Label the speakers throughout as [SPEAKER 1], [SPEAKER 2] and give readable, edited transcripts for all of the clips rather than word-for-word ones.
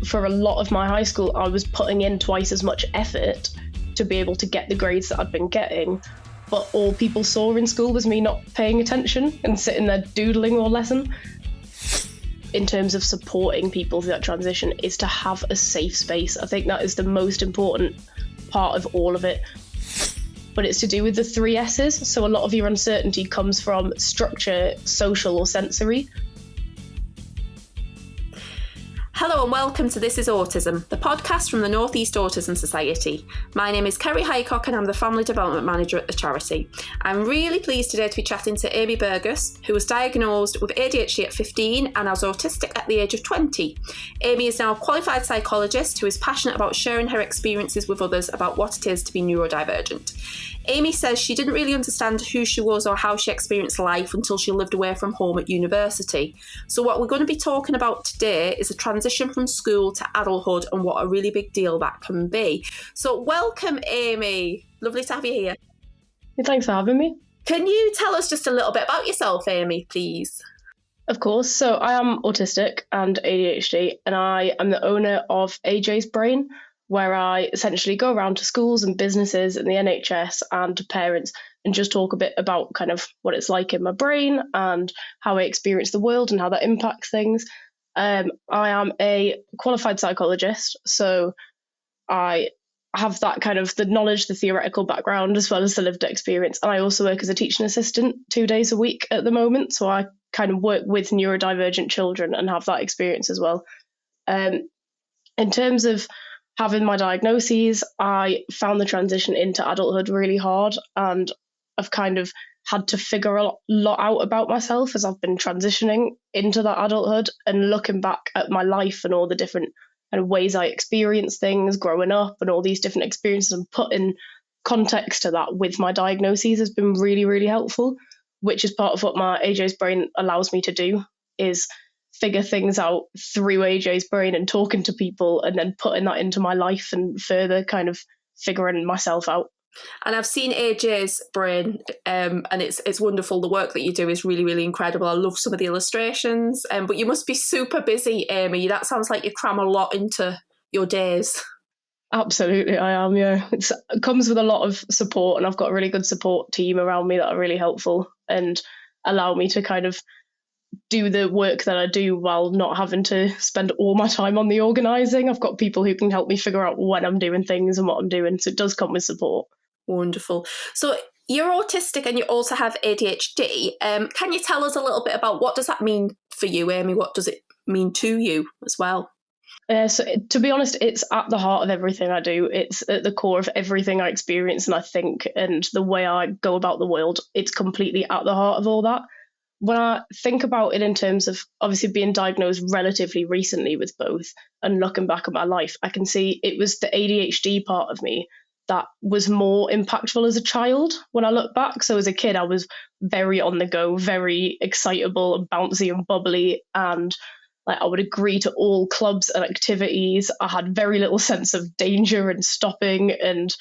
[SPEAKER 1] for a lot of my high school, I was putting in twice as much effort to be able to get the grades that I'd been getting. But all people saw in school was me not paying attention and sitting there doodling all lesson. In terms of supporting people through that transition is to have a safe space. I think that is the most important part of all of it. But it's to do with the 3 S's. So a lot of your uncertainty comes from structure, social or sensory.
[SPEAKER 2] Hello and welcome to This is Autism, the podcast from the North East Autism Society. My name is Kerrie Highcock and I'm the Family Development Manager at the charity. I'm really pleased today to be chatting to Amy Burgess, who was diagnosed with ADHD at 15 and was autistic at the age of 20. Amy is now a qualified psychologist who is passionate about sharing her experiences with others about what it is to be neurodivergent. Amy says she didn't really understand who she was or how she experienced life until she lived away from home at university. So what we're going to be talking about today is a transition from school to adulthood and what a really big deal that can be. So welcome, Amy. Lovely to have you here.
[SPEAKER 1] Thanks for having me.
[SPEAKER 2] Can you tell us just a little bit about yourself, Amy, please?
[SPEAKER 1] Of course. So I am autistic and ADHD, and I am the owner of AJ's Brain, where I essentially go around to schools and businesses and the NHS and to parents and just talk a bit about kind of what it's like in my brain and how I experience the world and how that impacts things. I am a qualified psychologist, so I have that kind of the knowledge, the theoretical background, as well as the lived experience. And I also work as a teaching assistant 2 days a week at the moment. So I kind of work with neurodivergent children and have that experience as well. In terms of having my diagnoses, I found the transition into adulthood really hard, and I've kind of had to figure a lot out about myself as I've been transitioning into that adulthood and looking back at my life and all the different kind of ways I experienced things growing up and all these different experiences and putting context to that with my diagnoses has been really, really helpful, which is part of what my AJ's Brain allows me to do, is figure things out through AJ's Brain and talking to people and then putting that into my life and further kind of figuring myself out.
[SPEAKER 2] And I've seen AJ's Brain and it's wonderful. The work that you do is really, really incredible. I love some of the illustrations, but you must be super busy, Amy. That sounds like you cram a lot into your days.
[SPEAKER 1] Absolutely, I am, yeah. It comes with a lot of support, and I've got a really good support team around me that are really helpful and allow me to kind of do the work that I do while not having to spend all my time on the organising. I've got people who can help me figure out when I'm doing things and what I'm doing, so it does come with support.
[SPEAKER 2] Wonderful. So you're autistic and you also have ADHD. Can you tell us a little bit about what does that mean for you, Amy? What does it mean to you as well?
[SPEAKER 1] So to be honest, it's at the heart of everything I do. It's at the core of everything I experience and I think, and the way I go about the world. It's completely at the heart of all that. When I think about it in terms of obviously being diagnosed relatively recently with both and looking back at my life, I can see it was the ADHD part of me that was more impactful as a child when I look back. So as a kid, I was very on the go, very excitable and bouncy and bubbly, and I would agree to all clubs and activities. I had very little sense of danger and stopping and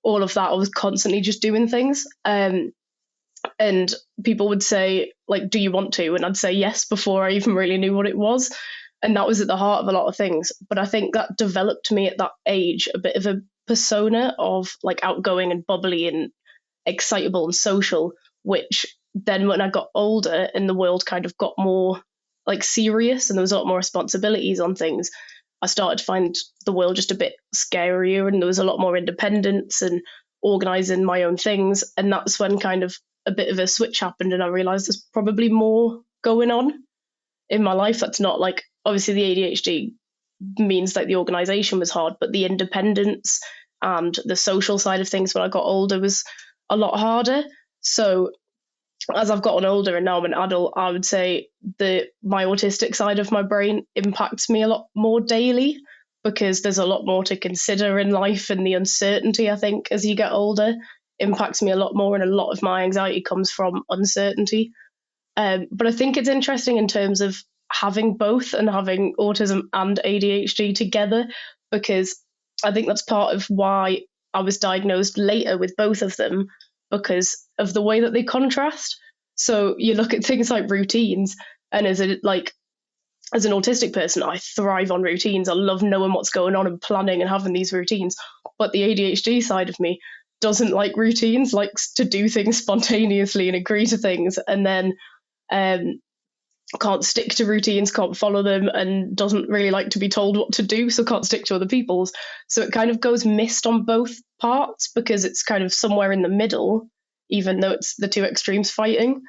[SPEAKER 1] all of that. I was constantly just doing things. And people would say, do you want to? And I'd say yes before I even really knew what it was. And that was at the heart of a lot of things. But I think that developed me at that age a bit of a persona of outgoing and bubbly and excitable and social, which then when I got older and the world kind of got more serious and there was a lot more responsibilities on things, I started to find the world just a bit scarier, and there was a lot more independence and organising my own things. And that's when kind of a bit of a switch happened, and I realised there's probably more going on in my life that's not obviously the ADHD means the organisation was hard, but the independence and the social side of things when I got older was a lot harder. So as I've gotten older and now I'm an adult, I would say my autistic side of my brain impacts me a lot more daily, because there's a lot more to consider in life, and the uncertainty, I think, as you get older impacts me a lot more, and a lot of my anxiety comes from uncertainty. But I think it's interesting in terms of having both and having autism and ADHD together, because I think that's part of why I was diagnosed later with both of them, because of the way that they contrast. So you look at things like routines, and is it as an autistic person, I thrive on routines. I love knowing what's going on and planning and having these routines. But the ADHD side of me doesn't like routines, likes to do things spontaneously and agree to things, and then can't stick to routines, can't follow them, and doesn't really like to be told what to do, so can't stick to other people's. So it kind of goes missed on both parts because it's kind of somewhere in the middle, even though it's the two extremes fighting.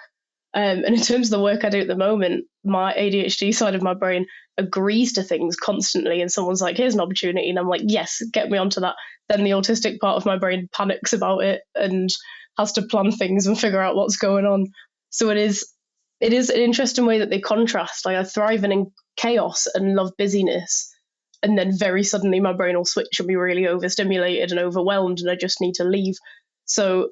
[SPEAKER 1] And in terms of the work I do at the moment, my ADHD side of my brain agrees to things constantly, and someone's like, here's an opportunity, and I'm like, yes, get me onto that. Then the autistic part of my brain panics about it and has to plan things and figure out what's going on. So it is an interesting way that they contrast. Like, I thrive in chaos and love busyness, and then very suddenly my brain will switch and be really overstimulated and overwhelmed, and I just need to leave. So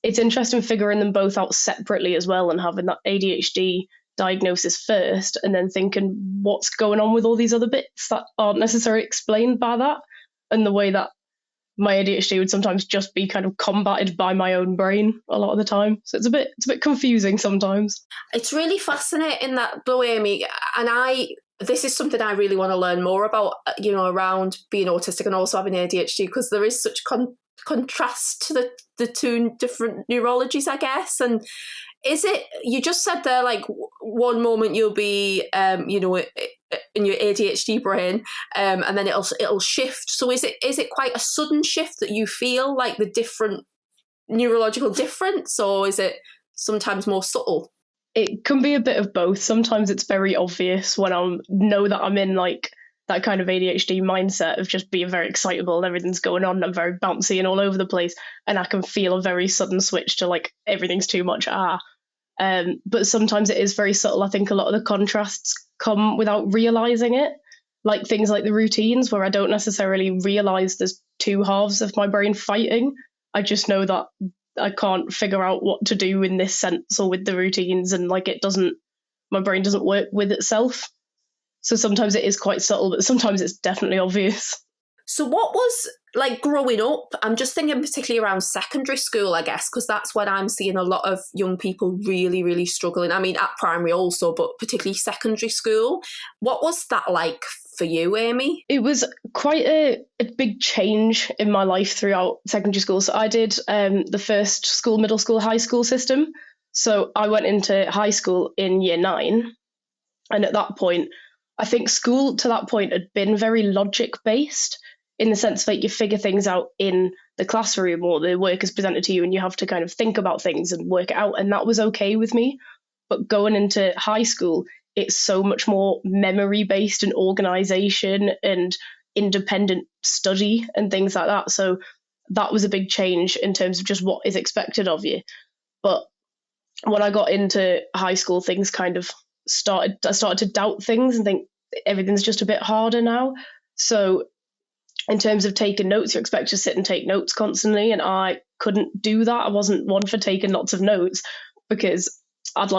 [SPEAKER 1] it's interesting figuring them both out separately as well, and having that ADHD diagnosis first and then thinking what's going on with all these other bits that aren't necessarily explained by that, and the way that my ADHD would sometimes just be kind of combated by my own brain a lot of the time. So it's a bit confusing sometimes.
[SPEAKER 2] It's really fascinating that, though, Amy, and this is something I really want to learn more about, around being autistic and also having ADHD, because there is such contrast to the two different neurologies, I guess. And is it, you just said there, like, one moment you'll be in your ADHD brain, and then it'll shift. So is it quite a sudden shift that you feel, like, the different neurological difference, or is it sometimes more subtle?
[SPEAKER 1] It can be a bit of both. Sometimes it's very obvious when I know that I'm in, like, that kind of ADHD mindset of just being very excitable and everything's going on and I'm very bouncy and all over the place, and I can feel a very sudden switch to, like, everything's too much. But sometimes it is very subtle. I think a lot of the contrasts come without realizing it, like things like the routines, where I don't necessarily realize there's two halves of my brain fighting. I just know that I can't figure out what to do in this sense or with the routines, and, like, my brain doesn't work with itself. So sometimes it is quite subtle, but sometimes it's definitely obvious.
[SPEAKER 2] So what was, like, growing up? I'm just thinking particularly around secondary school, I guess, because that's when I'm seeing a lot of young people really, really struggling. I mean, at primary also, but particularly secondary school. What was that like for you, Amy?
[SPEAKER 1] It was quite a big change in my life throughout secondary school. So I did the first school, middle school, high school system. So I went into high school in year 9. And at that point, I think school to that point had been very logic-based, in the sense that you figure things out in the classroom, or the work is presented to you and you have to kind of think about things and work it out, and that was okay with me. But going into high school, it's so much more memory-based and organisation and independent study and things like that. So that was a big change in terms of just what is expected of you. But when I got into high school, things kind of I started to doubt things and think everything's just a bit harder now. So in terms of taking notes, you're expected to sit and take notes constantly, and I couldn't do that. I wasn't one for taking lots of notes, because I'd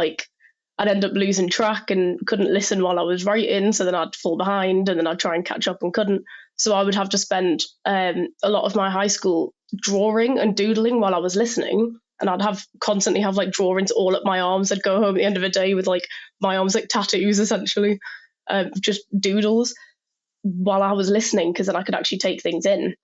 [SPEAKER 1] end up losing track and couldn't listen while I was writing, so then I'd fall behind and then I'd try and catch up and couldn't. So I would have to spend a lot of my high school drawing and doodling while I was listening, and I'd constantly have like drawings all up my arms. I'd go home at the end of the day with like my arms like tattoos, essentially, just doodles while I was listening, because then I could actually take things in.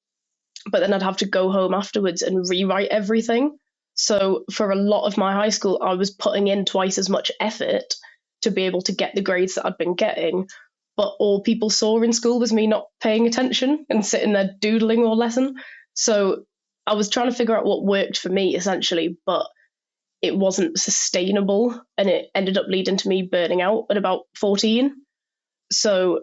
[SPEAKER 1] But then I'd have to go home afterwards and rewrite everything. So for a lot of my high school, I was putting in twice as much effort to be able to get the grades that I'd been getting. But all people saw in school was me not paying attention and sitting there doodling all lesson. So I was trying to figure out what worked for me, essentially, but it wasn't sustainable, and it ended up leading to me burning out at about 14. So,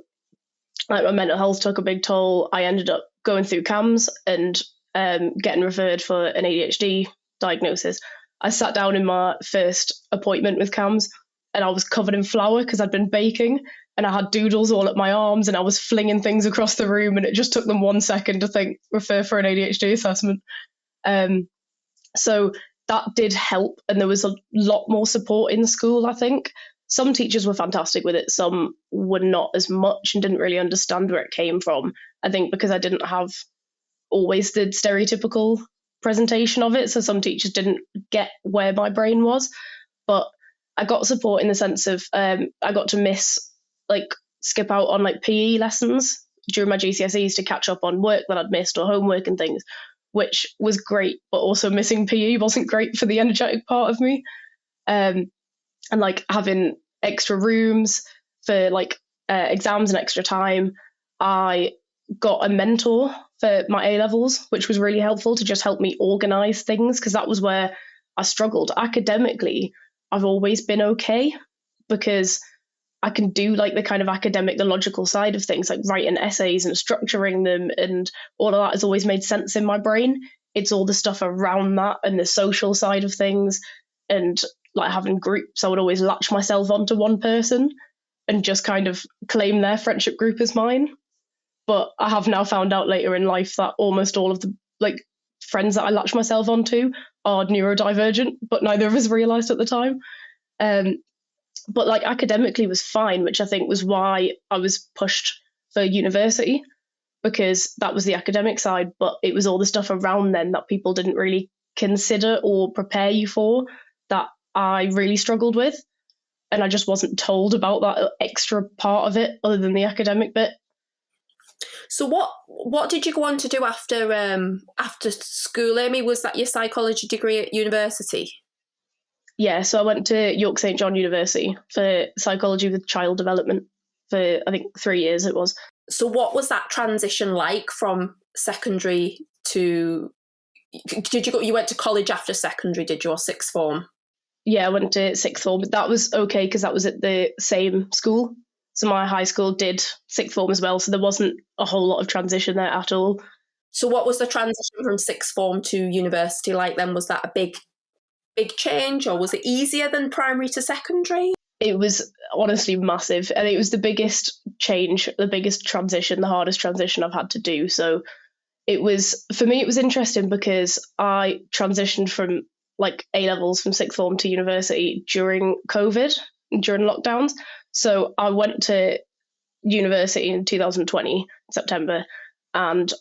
[SPEAKER 1] like, my mental health took a big toll. I ended up going through CAMS and getting referred for an ADHD diagnosis. I sat down in my first appointment with CAMS and I was covered in flour because I'd been baking, and I had doodles all up my arms and I was flinging things across the room, and it just took them 1 second to think, refer for an ADHD assessment. So that did help, and there was a lot more support in school, I think. Some teachers were fantastic with it, some were not as much and didn't really understand where it came from. I think because I didn't have always the stereotypical presentation of it, so some teachers didn't get where my brain was. But I got support in the sense of I got to miss like skip out on like PE lessons during my GCSEs to catch up on work that I'd missed or homework and things, which was great, but also missing PE wasn't great for the energetic part of me. And like having extra rooms for like exams and extra time. I got a mentor for my A levels, which was really helpful to just help me organize things, because that was where I struggled. Academically, I've always been okay because I can do like the kind of academic, the logical side of things, like writing essays and structuring them, and all of that has always made sense in my brain. It's all the stuff around that and the social side of things, and like having groups. I would always latch myself onto one person and just kind of claim their friendship group as mine. But I have now found out later in life that almost all of the like friends that I latch myself onto are neurodivergent, but neither of us realised at the time. But like academically was fine, which I think was why I was pushed for university, because that was the academic side, but it was all the stuff around then that people didn't really consider or prepare you for that I really struggled with. And I just wasn't told about that extra part of it other than the academic bit.
[SPEAKER 2] So what did you go on to do after school, Amy? Was that your psychology degree at university?
[SPEAKER 1] Yeah, so I went to York St John University for psychology with child development for, I think, 3 years it was.
[SPEAKER 2] So what was that transition like from secondary to... You went to college after secondary, did you, or sixth form?
[SPEAKER 1] Yeah, I went to sixth form, but that was okay because that was at the same school. So my high school did sixth form as well, so there wasn't a whole lot of transition there at all.
[SPEAKER 2] So what was the transition from sixth form to university like then? Was that a big change, or was it easier than primary to secondary?
[SPEAKER 1] It was honestly massive, and it was the biggest change, the biggest transition, the hardest transition I've had to do. So it was, for me, it was interesting because I transitioned from like A levels from sixth form to university during COVID, during lockdowns. So I went to university in 2020, September, and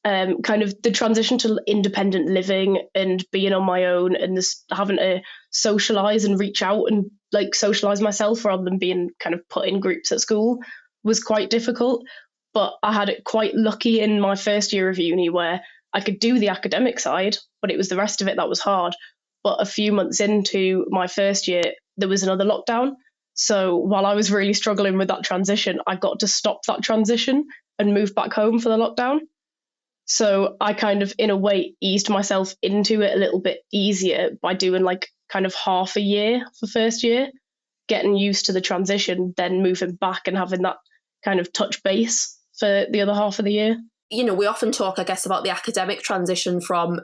[SPEAKER 1] kind of the transition to independent living and being on my own and this having to socialize and reach out and like socialize myself rather than being kind of put in groups at school was quite difficult. But I had it quite lucky in my first year of uni where I could do the academic side, but it was the rest of it that was hard. But a few months into my first year, there was another lockdown. So while I was really struggling with that transition, I got to stop that transition and move back home for the lockdown. So I kind of, in a way, eased myself into it a little bit easier by doing like kind of half a year for first year, getting used to the transition, then moving back and having that kind of touch base for the other half of the year.
[SPEAKER 2] You know, we often talk, I guess, about the academic transition from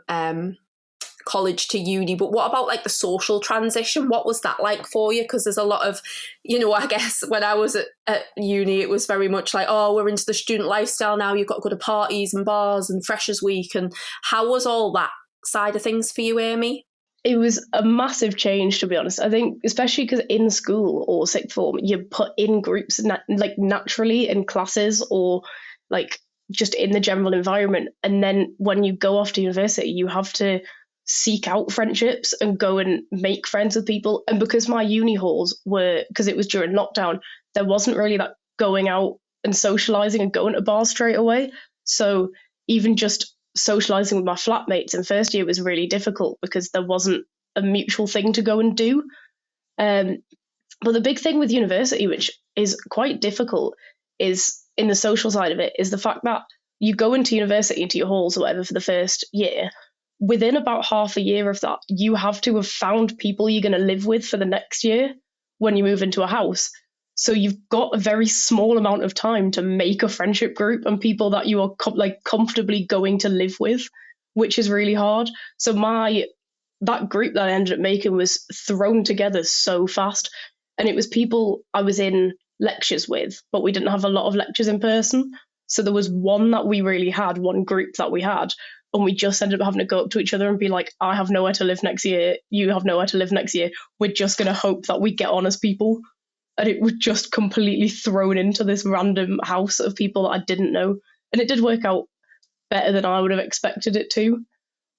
[SPEAKER 2] college to uni, but what about like the social transition? What was that like for you? Because there's a lot of, you know, I guess when I was at uni, it was very much like, oh, we're into the student lifestyle now, you've got to go to parties and bars and freshers week. And how was all that side of things for you, Amy?
[SPEAKER 1] It was a massive change, to be honest. I think especially because in school or sixth form, you're put in groups like naturally in classes or like just in the general environment. And then when you go off to university, you have to seek out friendships and go and make friends with people. And because my uni halls were, because it was during lockdown, there wasn't really that going out and socializing and going to bars straight away. So even just socializing with my flatmates in first year was really difficult because there wasn't a mutual thing to go and do. But the big thing with university, which is quite difficult, is in the social side of it, is the fact that you go into university, into your halls or whatever for the first year. Within about half a year of that, you have to have found people you're going to live with for the next year when you move into a house. So you've got a very small amount of time to make a friendship group and people that you are comfortably going to live with, which is really hard. So that group that I ended up making was thrown together so fast. And it was people I was in lectures with, but we didn't have a lot of lectures in person. So there was one that we really had, one group that we had, and we just ended up having to go up to each other and be like, I have nowhere to live next year. You have nowhere to live next year. We're just going to hope that we get on as people. And it was just completely thrown into this random house of people that I didn't know. And it did work out better than I would have expected it to.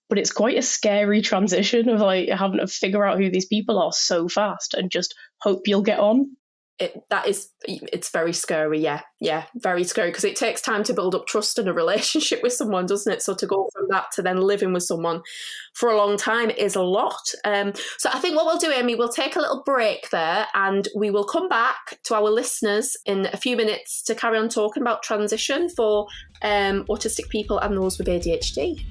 [SPEAKER 1] But it's quite a scary transition of like having to figure out who these people are so fast and just hope you'll get on.
[SPEAKER 2] it's very scary. Yeah, very scary, because it takes time to build up trust in a relationship with someone, doesn't it? So to go from that to then living with someone for a long time is a lot. So I think what we'll do, Amy, we'll take a little break there, and we will come back to our listeners in a few minutes to carry on talking about transition for autistic people and those with ADHD.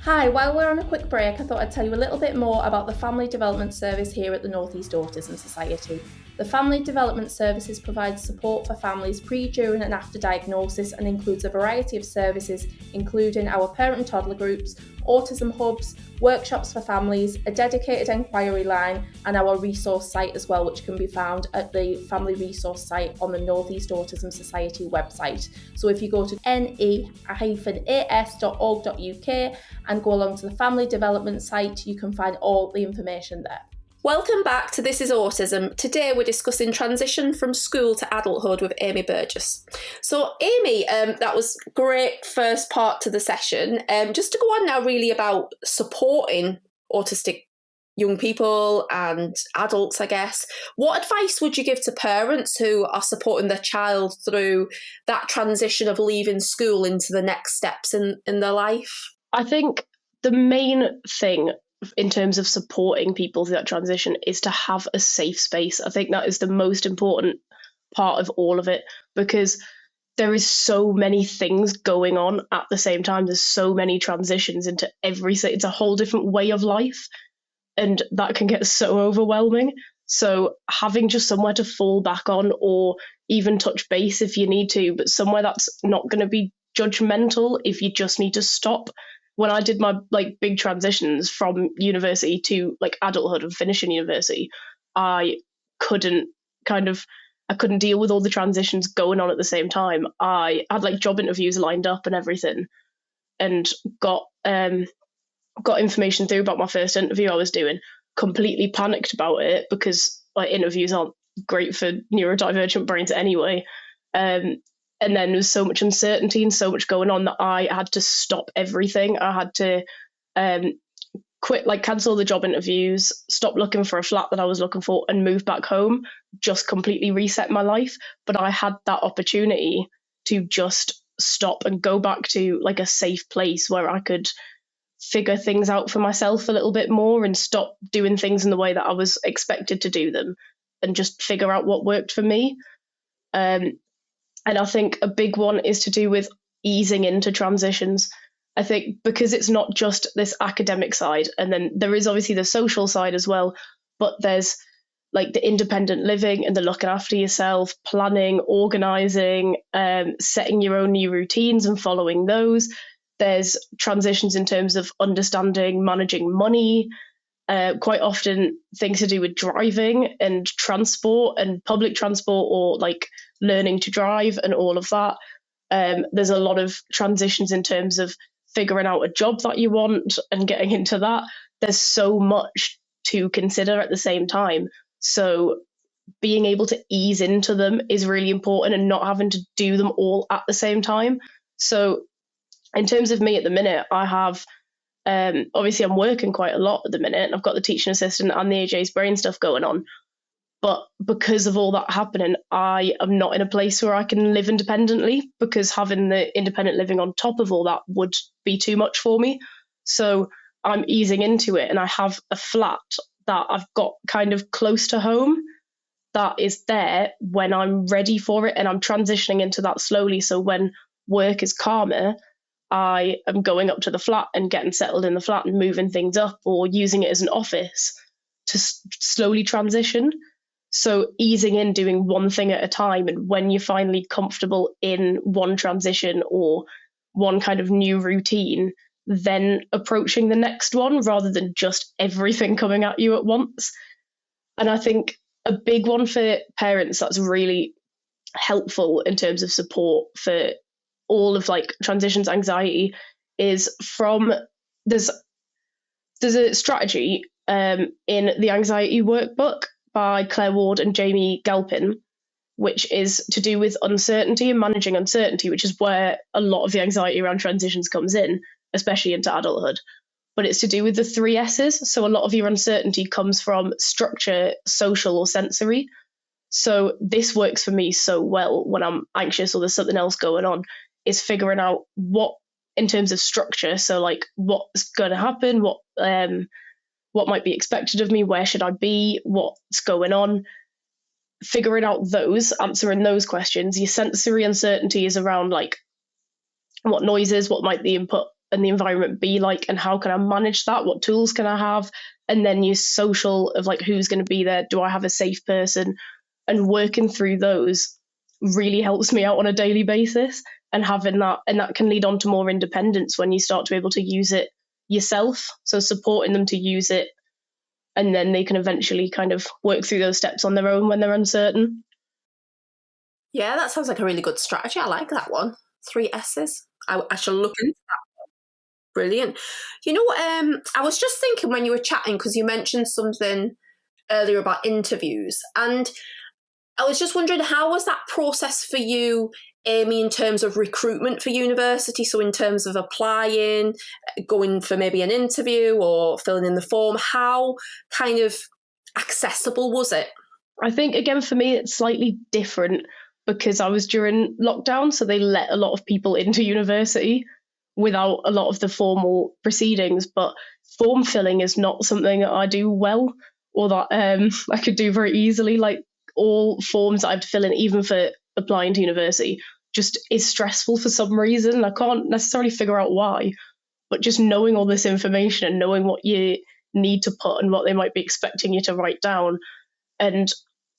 [SPEAKER 2] Hi, while we're on a quick break, I thought I'd tell you a little bit more about the Family Development Service here at the North East Autism Society. The Family Development Services provides support for families pre, during and after diagnosis, and includes a variety of services including our parent and toddler groups, autism hubs, workshops for families, a dedicated enquiry line, and our resource site as well, which can be found at the family resource site on the North East Autism Society website. So if you go to neas.org.uk and go along to the family development site, you can find all the information there. Welcome back to This is Autism. Today we're discussing transition from school to adulthood with Amy Burgess. So Amy, that was great first part to the session. Just to go on now really about supporting autistic young people and adults, I guess. What advice would you give to parents who are supporting their child through that transition of leaving school into the next steps in their life?
[SPEAKER 1] I think the main thing in terms of supporting people through that transition is to have a safe space. I think that is the most important part of all of it, because there is so many things going on at the same time. There's so many transitions into it's a whole different way of life, and that can get so overwhelming. So having just somewhere to fall back on, or even touch base if you need to, but somewhere that's not going to be judgmental if you just need to stop. When I did my big transitions from university to adulthood and finishing university, I couldn't deal with all the transitions going on at the same time. I had job interviews lined up and everything, and got information through about my first interview I was doing. Completely panicked about it, because interviews aren't great for neurodivergent brains anyway. And then there was so much uncertainty and so much going on that I had to stop everything. I had to quit, cancel the job interviews, stop looking for a flat that I was looking for, and move back home, just completely reset my life. But I had that opportunity to just stop and go back to a safe place where I could figure things out for myself a little bit more and stop doing things in the way that I was expected to do them, and just figure out what worked for me. And I think a big one is to do with easing into transitions. I think because it's not just this academic side, and then there is obviously the social side as well, but there's the independent living and the looking after yourself, planning, organising, setting your own new routines and following those. There's transitions in terms of understanding, managing money, quite often things to do with driving and transport and public transport, or learning to drive and all of that. There's a lot of transitions in terms of figuring out a job that you want and getting into that. There's so much to consider at the same time. So being able to ease into them is really important, and not having to do them all at the same time. So in terms of me at the minute, I have, obviously I'm working quite a lot at the minute, and I've got the teaching assistant and the AJ's brain stuff going on. But because of all that happening, I am not in a place where I can live independently, because having the independent living on top of all that would be too much for me. So I'm easing into it, and I have a flat that I've got kind of close to home that is there when I'm ready for it, and I'm transitioning into that slowly. So when work is calmer, I am going up to the flat and getting settled in the flat and moving things up, or using it as an office to slowly transition. So easing in, doing one thing at a time, and when you're finally comfortable in one transition or one kind of new routine, then approaching the next one, rather than just everything coming at you at once. And I think a big one for parents that's really helpful in terms of support for all of transitions anxiety is there's a strategy in the anxiety workbook by Claire Ward and Jamie Galpin, which is to do with uncertainty and managing uncertainty, which is where a lot of the anxiety around transitions comes in, especially into adulthood. but it's to do with the 3 S's. So a lot of your uncertainty comes from structure, social, or sensory. So this works for me so well when I'm anxious or there's something else going on, is figuring out what, in terms of structure, so like what's going to happen, what might be expected of me, where should I be, what's going on, figuring out those, answering those questions. Your sensory uncertainty is around like what noises, what might the input and the environment be like, and how can I manage that, what tools can I have, and then your social of like who's going to be there, do I have a safe person, and working through those really helps me out on a daily basis, and having that, and that can lead on to more independence when you start to be able to use it yourself, so supporting them to use it, and then they can eventually kind of work through those steps on their own when they're uncertain.
[SPEAKER 2] Yeah, that sounds like a really good strategy. I like that one. 3 S's. I shall look into that one. Brilliant. You know, I was just thinking when you were chatting, because you mentioned something earlier about interviews, and I was just wondering, how was that process for you, Amy, in terms of recruitment for university? So in terms of applying, going for maybe an interview or filling in the form, how kind of accessible was it?
[SPEAKER 1] I think, again, for me, it's slightly different because I was during lockdown, so they let a lot of people into university without a lot of the formal proceedings. But form filling is not something that I do well, or that I could do very easily. Like all forms that I have to fill in, even for applying to university, just is stressful for some reason. I can't necessarily figure out why, but just knowing all this information and knowing what you need to put and what they might be expecting you to write down, and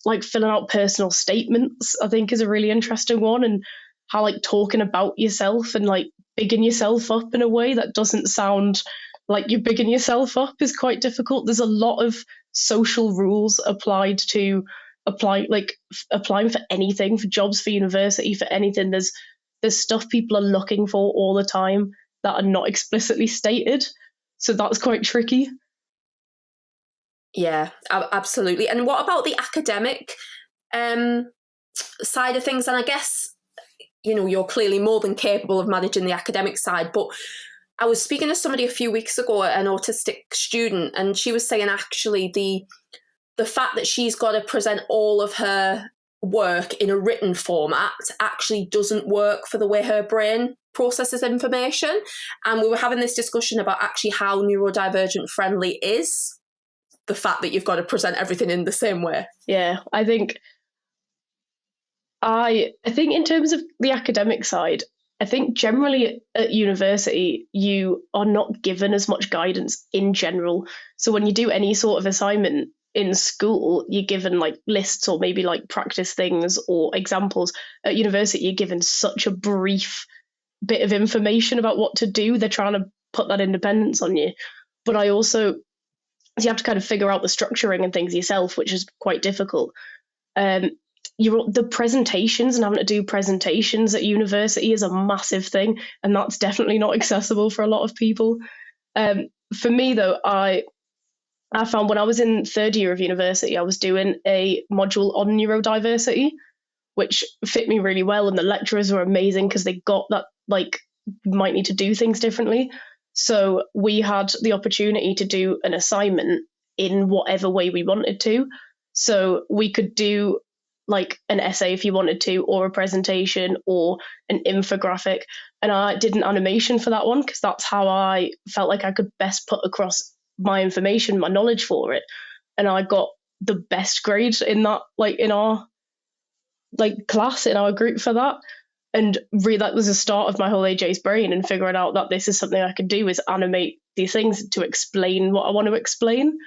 [SPEAKER 1] like filling out personal statements, I think is a really interesting one, and how like talking about yourself and like bigging yourself up in a way that doesn't sound like you're bigging yourself up is quite difficult. There's a lot of social rules applied to applying for anything, for jobs, for university, for anything. There's stuff people are looking for all the time that are not explicitly stated. So that's quite tricky.
[SPEAKER 2] Yeah, absolutely. And what about the academic side of things? And I guess, you know, you're clearly more than capable of managing the academic side, but I was speaking to somebody a few weeks ago, an autistic student, and she was saying actually the fact that she's got to present all of her work in a written format actually doesn't work for the way her brain processes information. And we were having this discussion about actually how neurodivergent friendly is the fact that you've got to present everything in the same way.
[SPEAKER 1] Yeah, I think in terms of the academic side, I think generally at university, you are not given as much guidance in general. So when you do any sort of assignment in school, you're given like lists or maybe like practice things or examples. At university, you're given such a brief bit of information about what to do. They're trying to put that independence on you. But you have to kind of figure out the structuring and things yourself, which is quite difficult. The presentations and having to do presentations at university is a massive thing, and that's definitely not accessible for a lot of people. For me, though, I found when I was in third year of university, I was doing a module on neurodiversity, which fit me really well, and the lecturers were amazing because they got that, like, you might need to do things differently. So we had the opportunity to do an assignment in whatever way we wanted to. So we could do like an essay if you wanted to, or a presentation, or an infographic. And I did an animation for that one because that's how I felt like I could best put across my information, my knowledge for it. And I got the best grade in that, like in our like class, in our group for that. And really, that was the start of my whole AJ's brain, and figuring out that this is something I could do, is animate these things to explain what I want to explain.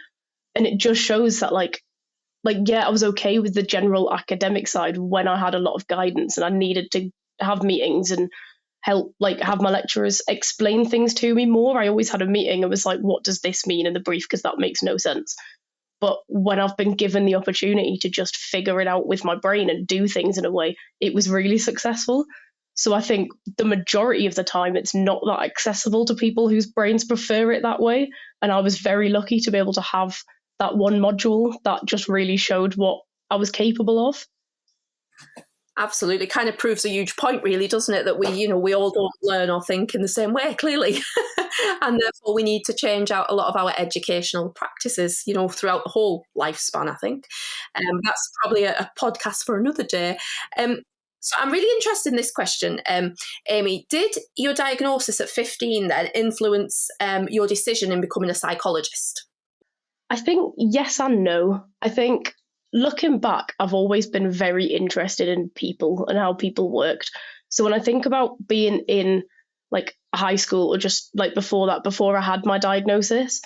[SPEAKER 1] And it just shows that yeah, I was okay with the general academic side when I had a lot of guidance and I needed to have meetings and help, like have my lecturers explain things to me more. I always had a meeting and was like, what does this mean in the brief? Because that makes no sense. But when I've been given the opportunity to just figure it out with my brain and do things in a way, it was really successful. So I think the majority of the time it's not that accessible to people whose brains prefer it that way. And I was very lucky to be able to have that one module that just really showed what I was capable of.
[SPEAKER 2] Absolutely. Kind of proves a huge point, really, doesn't it? That we all don't learn or think in the same way, clearly. And therefore we need to change out a lot of our educational practices, throughout the whole lifespan, I think. That's probably a podcast for another day. So I'm really interested in this question. Amy, did your diagnosis at 15 then influence your decision in becoming a psychologist?
[SPEAKER 1] I think yes and no. I think looking back, I've always been very interested in people and how people worked. So when I think about being in like high school or just like before I had my diagnosis,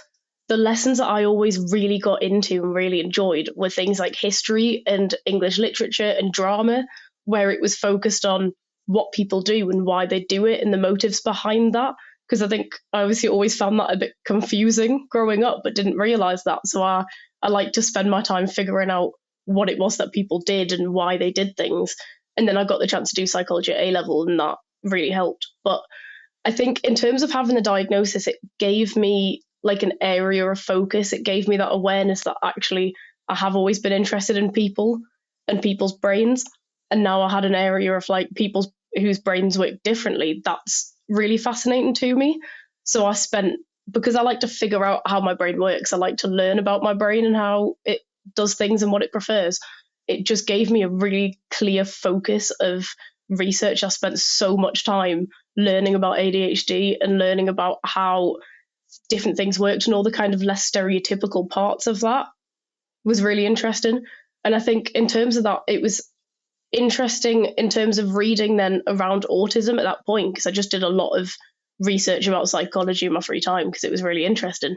[SPEAKER 1] the lessons that I always really got into and really enjoyed were things like history and English literature and drama, where it was focused on what people do and why they do it and the motives behind that. Because I think I obviously always found that a bit confusing growing up, but didn't realise that. So I like to spend my time figuring out what it was that people did and why they did things. And then I got the chance to do psychology at A-level, and that really helped. But I think in terms of having the diagnosis, it gave me like an area of focus. It gave me that awareness that actually I have always been interested in people and people's brains. And now I had an area of like people whose brains work differently. That's really fascinating to me. So because I like to figure out how my brain works, I like to learn about my brain and how it does things and what it prefers. It just gave me a really clear focus of research. I spent so much time learning about ADHD and learning about how different things worked, and all the kind of less stereotypical parts of that was really interesting. And I think in terms of that, it was interesting in terms of reading then around autism at that point, because I just did a lot of research about psychology in my free time because it was really interesting.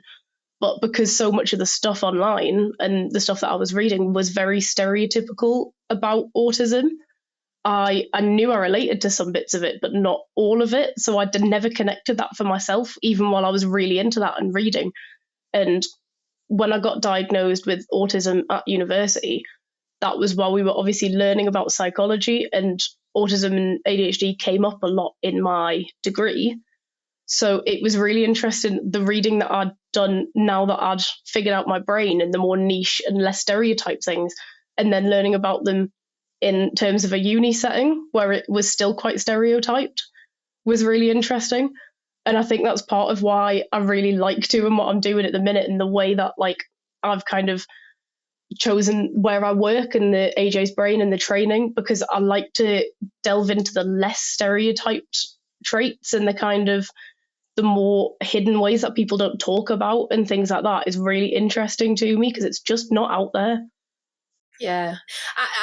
[SPEAKER 1] But because so much of the stuff online and the stuff that I was reading was very stereotypical about autism, I knew I related to some bits of it, but not all of it. So I never connected that for myself, even while I was really into that and reading. And when I got diagnosed with autism at university, that was while we were obviously learning about psychology, and autism and ADHD came up a lot in my degree. So it was really interesting, the reading that I'd done now that I'd figured out my brain and the more niche and less stereotyped things, and then learning about them in terms of a uni setting where it was still quite stereotyped was really interesting. And I think that's part of why I really like doing what I'm doing at the minute, and the way that like I've kind of chosen where I work and the AJ's brain and the training, because I like to delve into the less stereotyped traits and the kind of the more hidden ways that people don't talk about and things like that is really interesting to me because it's just not out there.
[SPEAKER 2] Yeah,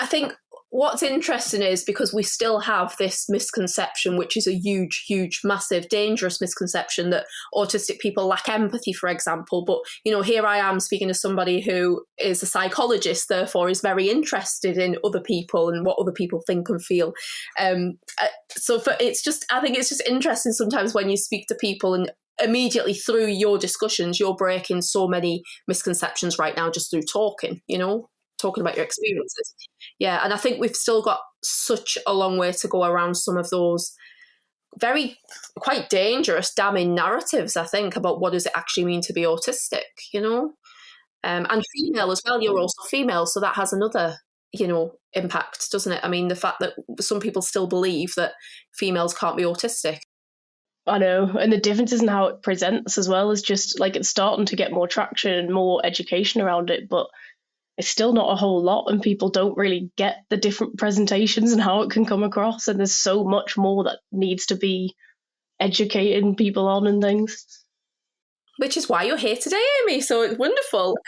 [SPEAKER 2] I think what's interesting is because we still have this misconception, which is a huge, huge, massive, dangerous misconception that autistic people lack empathy, for example. But, here I am speaking to somebody who is a psychologist, therefore is very interested in other people and what other people think and feel. I think it's just interesting sometimes when you speak to people and immediately through your discussions, you're breaking so many misconceptions right now just through talking about your experiences. Yeah, and I think we've still got such a long way to go around some of those very quite dangerous, damning narratives, I think, about what does it actually mean to be autistic, and female as well. You're also female, so that has another, impact, doesn't it? I mean, the fact that some people still believe that females can't be autistic.
[SPEAKER 1] I know, and the differences in how it presents as well is just like it's starting to get more traction and more education around it, but it's still not a whole lot, and people don't really get the different presentations and how it can come across, and there's so much more that needs to be educating people on and things.
[SPEAKER 2] Which is why you're here today, Amy, so it's wonderful.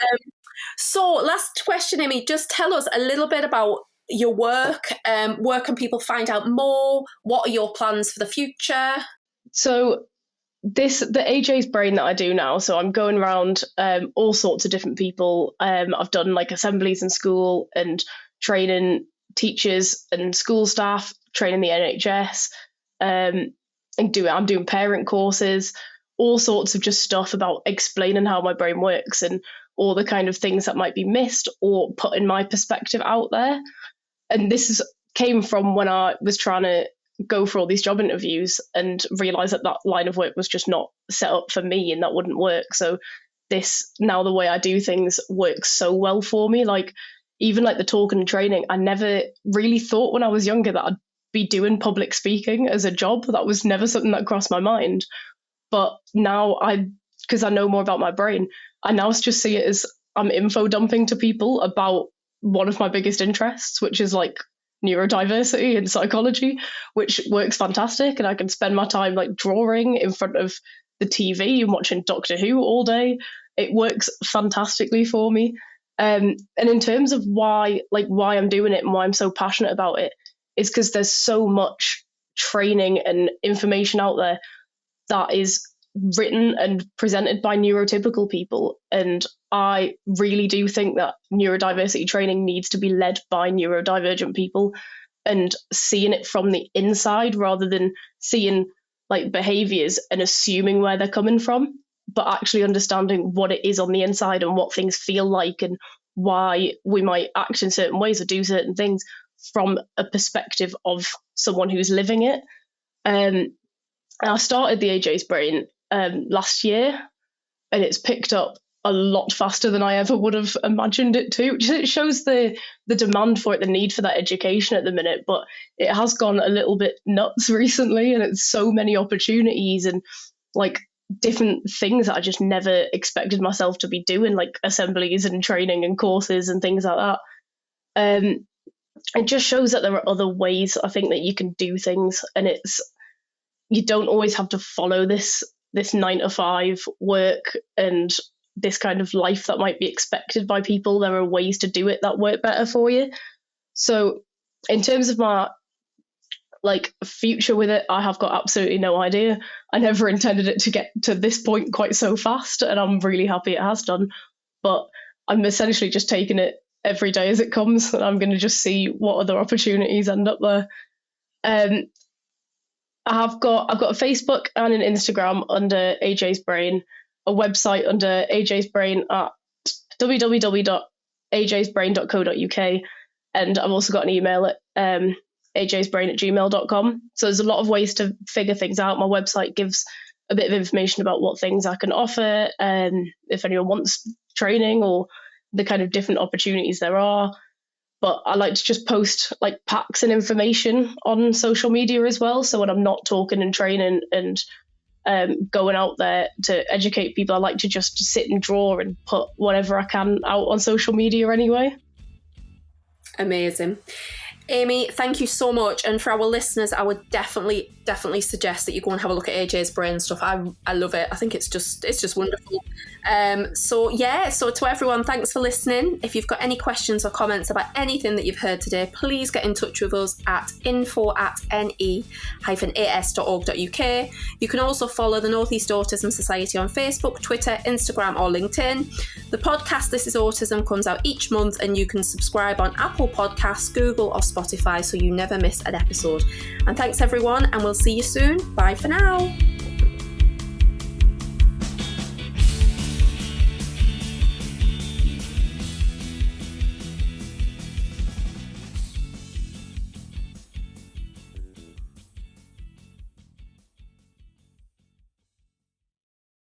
[SPEAKER 2] So last question, Amy, just tell us a little bit about your work. Where can people find out more? What are your plans for the future?
[SPEAKER 1] So the AJ's brain that I do now, so I'm going around all sorts of different people. I've done like assemblies in school and training teachers and school staff, training the NHS, I'm doing parent courses, all sorts of just stuff about explaining how my brain works and all the kind of things that might be missed or putting my perspective out there. And came from when I was trying to go for all these job interviews and realize that line of work was just not set up for me and that wouldn't work. So now the way I do things works so well for me. Like even like the talking and training, I never really thought when I was younger that I'd be doing public speaking as a job. That was never something that crossed my mind. But now because I know more about my brain, I now just see it as I'm info dumping to people about one of my biggest interests, which is like neurodiversity and psychology, which works fantastic. And I can spend my time like drawing in front of the TV and watching Doctor Who all day. It works fantastically for me. And in terms of why I'm doing it and why I'm so passionate about it, is because there's so much training and information out there that is written and presented by neurotypical people. And I really do think that neurodiversity training needs to be led by neurodivergent people and seeing it from the inside rather than seeing like behaviors and assuming where they're coming from, but actually understanding what it is on the inside and what things feel like and why we might act in certain ways or do certain things from a perspective of someone who's living it. I started the AJ's Brain last year, and it's picked up a lot faster than I ever would have imagined it to. It shows the demand for it, the need for that education at the minute, but it has gone a little bit nuts recently, and it's so many opportunities and like different things that I just never expected myself to be doing, like assemblies and training and courses and things like that. It just shows that there are other ways, I think, that you can do things, and you don't always have to follow this 9-to-5 work and this kind of life that might be expected by people. There are ways to do it that work better for you. So in terms of my like future with it, I have got absolutely no idea. I never intended it to get to this point quite so fast, and I'm really happy it has done. But I'm essentially just taking it every day as it comes, and I'm going to just see what other opportunities end up there. I've got a Facebook and an Instagram under AJ's Brain, a website under AJ's Brain at www.ajsbrain.co.uk, and I've also got an email at ajsbrain@gmail.com. So there's a lot of ways to figure things out. My website gives a bit of information about what things I can offer, and if anyone wants training or the kind of different opportunities there are. But I like to just post like packs and information on social media as well. So when I'm not talking and training and going out there to educate people, I like to just sit and draw and put whatever I can out on social media anyway.
[SPEAKER 2] Amazing. Amy, thank you so much. And for our listeners, I would definitely suggest that you go and have a look at AJ's Brain stuff. I love it. I think it's just wonderful. So to everyone, thanks for listening. If you've got any questions or comments about anything that you've heard today, please get in touch with us at info@ne-as.org.uk. You can also follow the North East Autism Society on Facebook, Twitter, Instagram or LinkedIn. The podcast This Is Autism comes out each month, and you can subscribe on Apple Podcasts, Google or Spotify so you never miss an episode. And thanks everyone, and we'll see you soon. Bye for now.